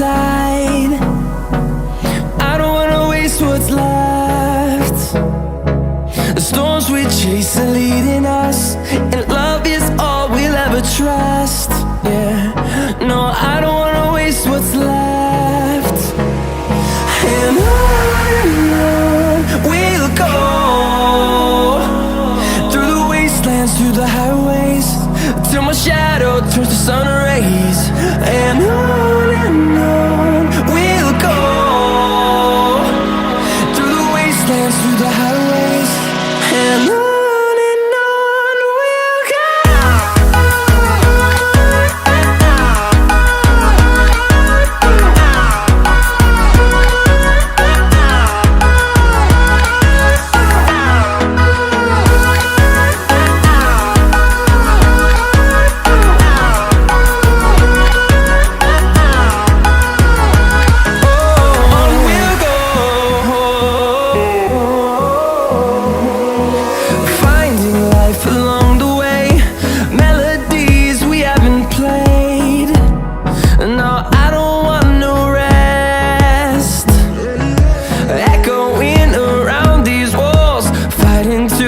inside. I don't wanna waste what's left. The storms we chase are leading us, and love is all we'll ever trust. Yeah, no, I don't wanna waste what's left. And on we'll go, through the wastelands, through the highways, till my shadow turns to sun rays. And on we'll go, through the wastelands, through the highways, and on we'll go. Along the way, melodies we haven't played. No, I don't want no rest. Echoing around these walls, fighting to